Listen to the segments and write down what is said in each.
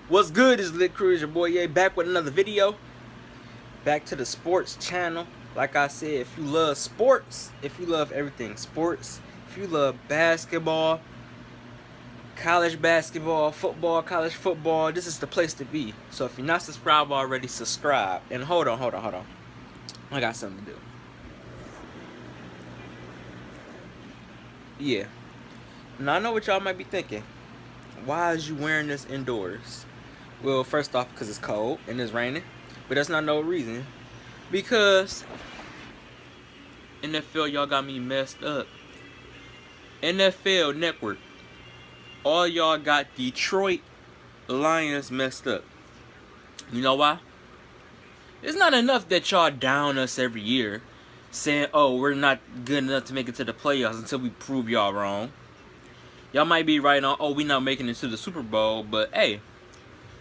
What's good is Lit Crew, is your boy Ye, back with another video. Back to the sports channel. Like I said, if you love sports, if you love everything sports, if you love basketball, college basketball, football, college football, this is the place to be. So if you're not subscribed already, subscribe. And hold on. I got something to do. Yeah. Now I know what y'all might be thinking. Why is you wearing this indoors? Well, first off, because it's cold and it's raining. But that's not no reason. Because NFL, y'all got me messed up. NFL Network, all y'all got Detroit Lions messed up. You know why? It's not enough that y'all down us every year, saying, oh, we're not good enough to make it to the playoffs until we prove y'all wrong. Y'all might be right on, oh, we not making it to the Super Bowl, but hey,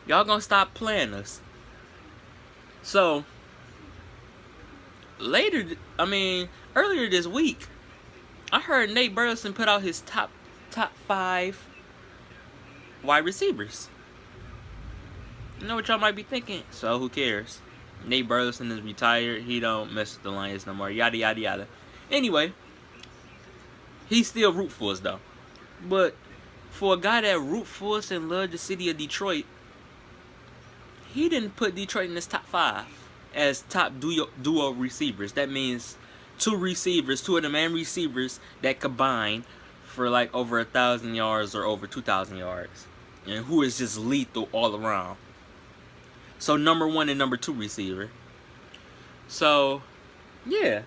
y'all gonna stop playing us. So, earlier this week, I heard Nate Burleson put out his top 5 wide receivers. You know what y'all might be thinking? So who cares? Nate Burleson is retired. He don't mess with the Lions no more. Yada yada yada. Anyway, he still root for us though. But for a guy that root for us and love the city of Detroit, he didn't put Detroit in his top 5 as top duo receivers. That means 2 receivers, 2 of the main receivers that combine for like over 1,000 yards or over 2,000 yards, and who is just lethal all around. So number 1 and number 2 receiver. So yeah,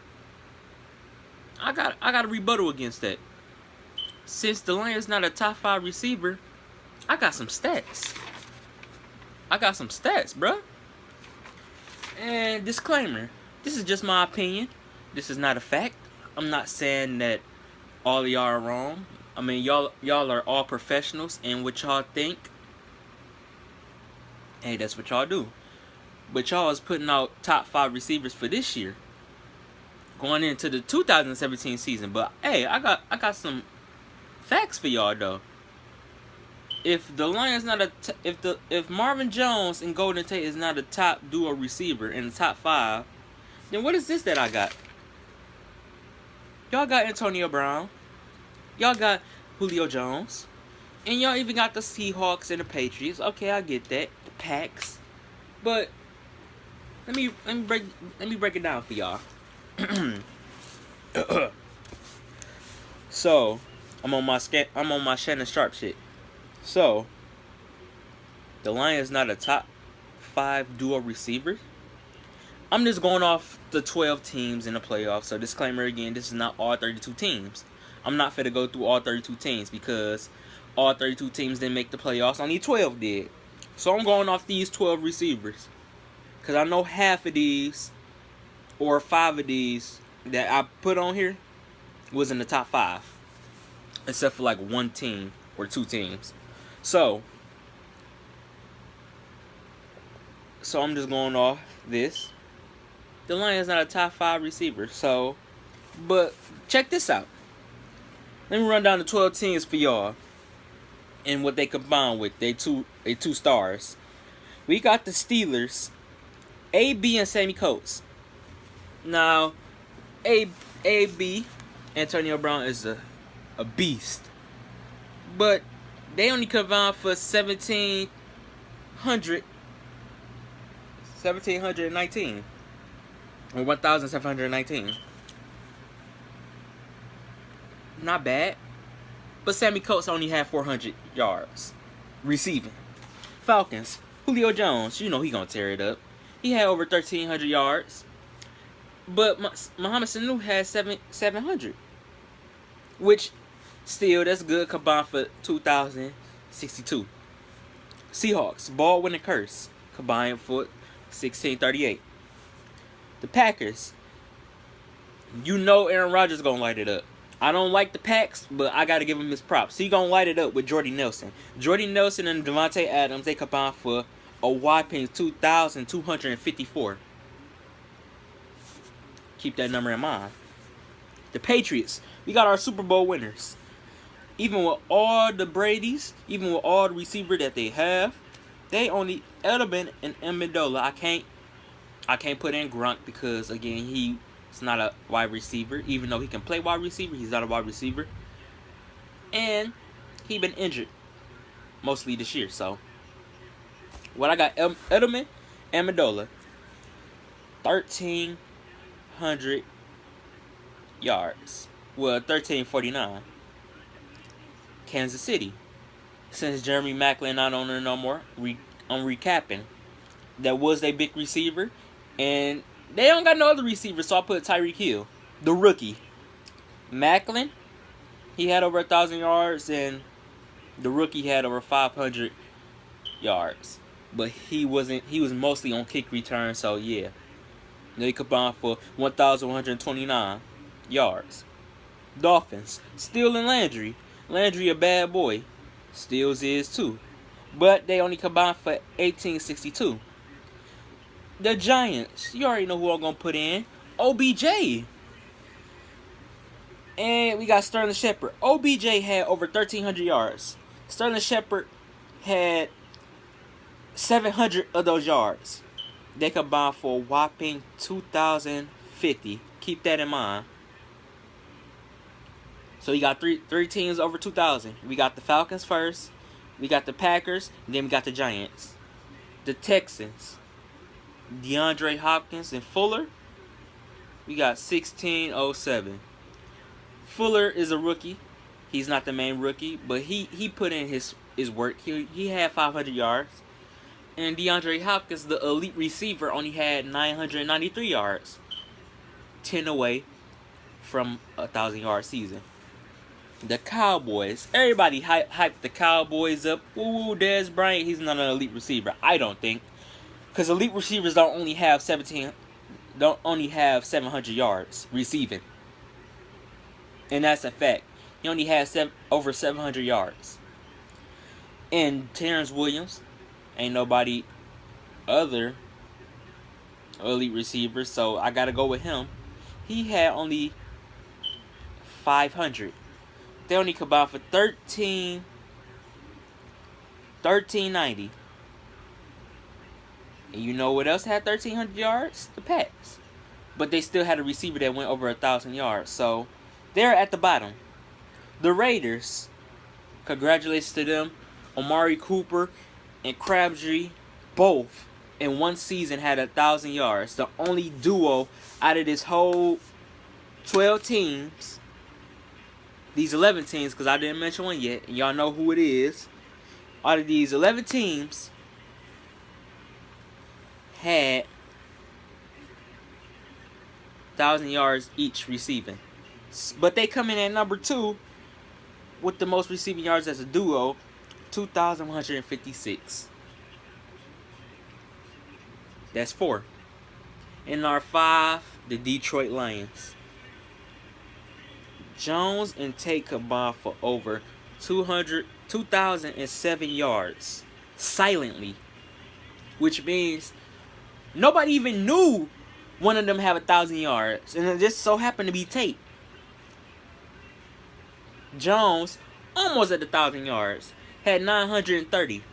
I got a rebuttal against that. Since the Lions not a top 5 receiver, I got some stats. Bruh. And disclaimer, this is just my opinion. This is not a fact. I'm not saying that all of y'all are wrong. I mean, y'all are all professionals, and what y'all think, hey, that's what y'all do. But y'all is putting out top 5 receivers for this year, going into the 2017 season. But hey, I got some facts for y'all though. If the Lions not if Marvin Jones and Golden Tate is not a top duo receiver in the top 5, then what is this that I got? Y'all got Antonio Brown, y'all got Julio Jones, and y'all even got the Seahawks and the Patriots. Okay, I get that, the Packs, but let me break it down for y'all. So I'm on my Shannon Sharp shit. So, the Lions not a top 5 duo receiver. I'm just going off the 12 teams in the playoffs. So, disclaimer again, this is not all 32 teams. I'm not finna go through all 32 teams because all 32 teams didn't make the playoffs. Only 12 did. So, I'm going off these 12 receivers. Because I know half of these, or 5 of these, that I put on here was in the top 5. Except for like 1 team or 2 teams. So I'm just going off this. The Lions not a top 5 receiver. So, but check this out. Let me run down the 12 teams for y'all and what they combine with. They two stars. We got the Steelers, AB and Sammy Coates. Now, AB, Antonio Brown is a beast, but they only combined for 1,719 or 1,719. Not bad, but Sammy Coates only had 400 yards receiving. Falcons, Julio Jones, you know he gonna tear it up. He had over 1,300 yards, but Mohamed Sanu had 700, which still that's good combined for 2,062. Seahawks, Baldwin and Curse combined for 1,638. The Packers, you know Aaron Rodgers gonna light it up. I don't like the Packs, but I gotta give him his props. He gonna light it up with Jordy Nelson. Jordy Nelson and Devontae Adams, they combined for a whopping 2,254. Keep that number in mind. The Patriots, we got our Super Bowl winners. Even with all the Bradys, even with all the receiver that they have, They only Edelman and Amendola. I can't put in Grunt because again he's not a wide receiver. Even though he can play wide receiver, he's not a wide receiver. And he been injured mostly this year. So what I got Edelman, Amendola, 1,300 yards. Well, 1,349. Kansas City. Since Jeremy Maclin not on there no more, I'm recapping. That was a big receiver, and they don't got no other receivers, so I put Tyreek Hill, the rookie. Maclin, he had over 1,000 yards, and the rookie had over 500 yards. But he was mostly on kick return, so yeah. They combined for 1,129 yards. Dolphins, Steele and Landry. Landry a bad boy. Steele's is too. But they only combined for 1,862. The Giants, you already know who I'm going to put in. OBJ. And we got Sterling Shepard. OBJ had over 1,300 yards. Sterling Shepard had 700 of those yards. They combined for a whopping 2,050. Keep that in mind. So you got three teams over 2,000. We got the Falcons first. We got the Packers. And then we got the Giants. The Texans, DeAndre Hopkins and Fuller. We got 1,607. Fuller is a rookie. He's not the main rookie, but he put in his work. He had 500 yards. And DeAndre Hopkins, the elite receiver, only had 993 yards. 10 away from a 1,000-yard season. The Cowboys. Everybody hyped the Cowboys up. Ooh, Dez Bryant, he's not an elite receiver. I don't think. Because elite receivers don't only have 700 yards receiving. And that's a fact. He only has over 700 yards. And Terrence Williams, ain't nobody other elite receiver, so I gotta go with him. He had only 500. They only combined for 1,390. And you know what else had 1,300 yards? The Pats. But they still had a receiver that went over 1,000 yards. So they're at the bottom. The Raiders, congratulations to them. Amari Cooper and Crabtree both in one season had 1,000 yards. The only duo out of this whole 12 teams. These 11 teams, because I didn't mention one yet, and y'all know who it is. Out of these 11 teams, had 1,000 yards each receiving. But they come in at number 2 with the most receiving yards as a duo, 2,156. That's 4. In our 5, the Detroit Lions. Jones and Tate combined for over 2,007 yards silently, which means nobody even knew one of them had 1,000 yards, and it just so happened to be Tate. Jones almost at 1,000 yards, had 930.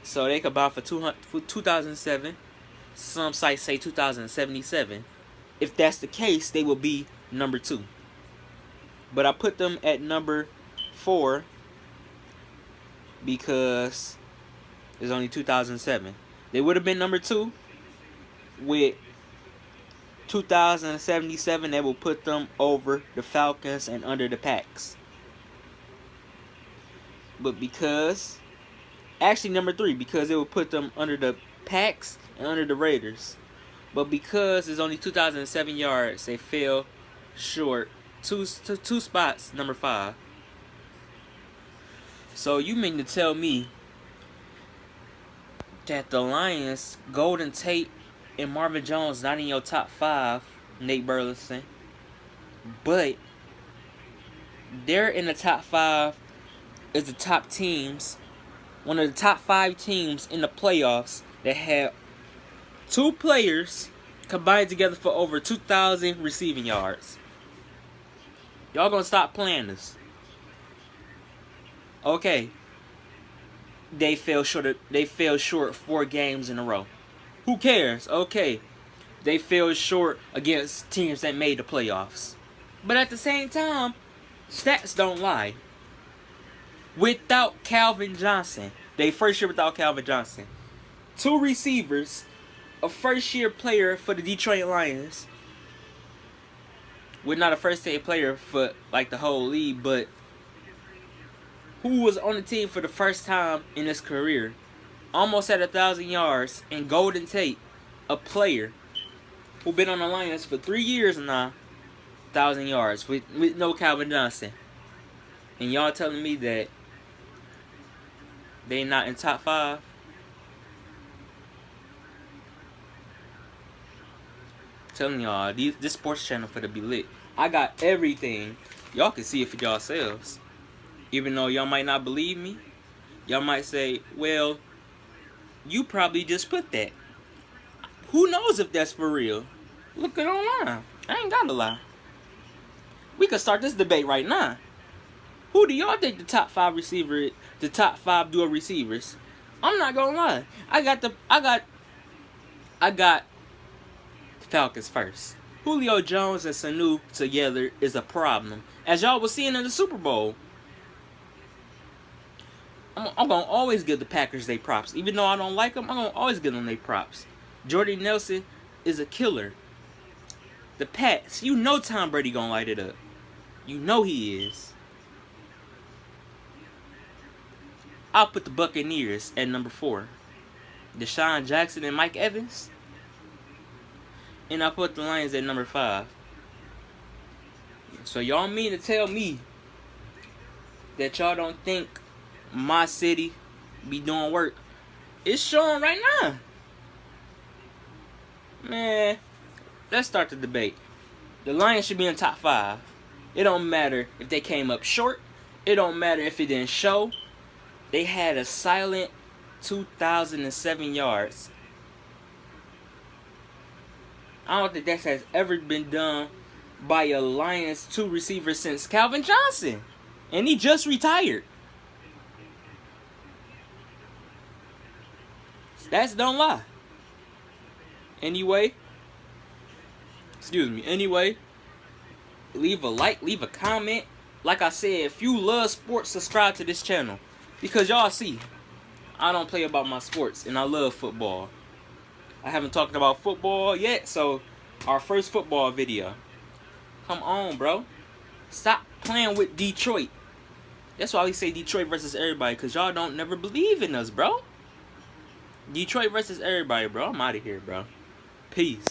So they combined for 2,007. Some sites say 2,077. If that's the case, they will be number 2. But I put them at number 4 because it's only 2007. They would have been number 2 with 2,077. That will put them over the Falcons and under the Packs. But because, actually number 3, because it will put them under the Packs and under the Raiders. But because it's only 2,007 yards, they fell short. Two spots, number 5. So you mean to tell me that the Lions, Golden Tate, and Marvin Jones not in your top 5, Nate Burleson, but they're in the top 5 as the top teams, one of the top 5 teams in the playoffs that had 2 players combined together for over 2,000 receiving yards. Y'all gonna stop playing this. Okay. They fell short 4 games in a row. Who cares? Okay. They fell short against teams that made the playoffs. But at the same time, stats don't lie. Without Calvin Johnson, they first year without Calvin Johnson, 2 receivers, a first-year player for the Detroit Lions. We're not a first-year player for like the whole league, but who was on the team for the first time in his career, almost at 1,000 yards, and Golden Tate, a player who been on the Lions for 3 years now, 1,000 yards with no Calvin Johnson. And y'all telling me that they not in top 5? Telling y'all, this sports channel for to be lit. I got everything. Y'all can see it for yourselves. Even though y'all might not believe me, y'all might say, well, you probably just put that. Who knows if that's for real? Look it online. I ain't gotta lie. We could start this debate right now. Who do y'all think the top 5 receiver, the top 5 dual receivers? I'm not gonna lie. I got the Falcons first. Julio Jones and Sanu together is a problem, as y'all was seeing in the Super Bowl. I'm gonna always give the Packers their props, even though I don't like them. I'm gonna always give them their props. Jordy Nelson is a killer. The Pats, you know Tom Brady gonna light it up. You know he is. I'll put the Buccaneers at number 4. Deshaun Jackson and Mike Evans. And I'll put the Lions at number 5. So y'all mean to tell me that y'all don't think my city be doing work? It's showing right now. Man, let's start the debate. The Lions should be in top 5. It don't matter if they came up short. It don't matter if it didn't show. They had a silent 2,007 yards. I don't think that has ever been done by a Lions 2 receiver since Calvin Johnson. And he just retired. Stats don't lie. Anyway, leave a like, leave a comment. Like I said, if you love sports, subscribe to this channel. Because y'all see, I don't play about my sports, and I love football. I haven't talked about football yet, so our first football video. Come on, bro. Stop playing with Detroit. That's why we say Detroit versus everybody, because y'all don't never believe in us, bro. Detroit versus everybody, bro. I'm out of here, bro. Peace.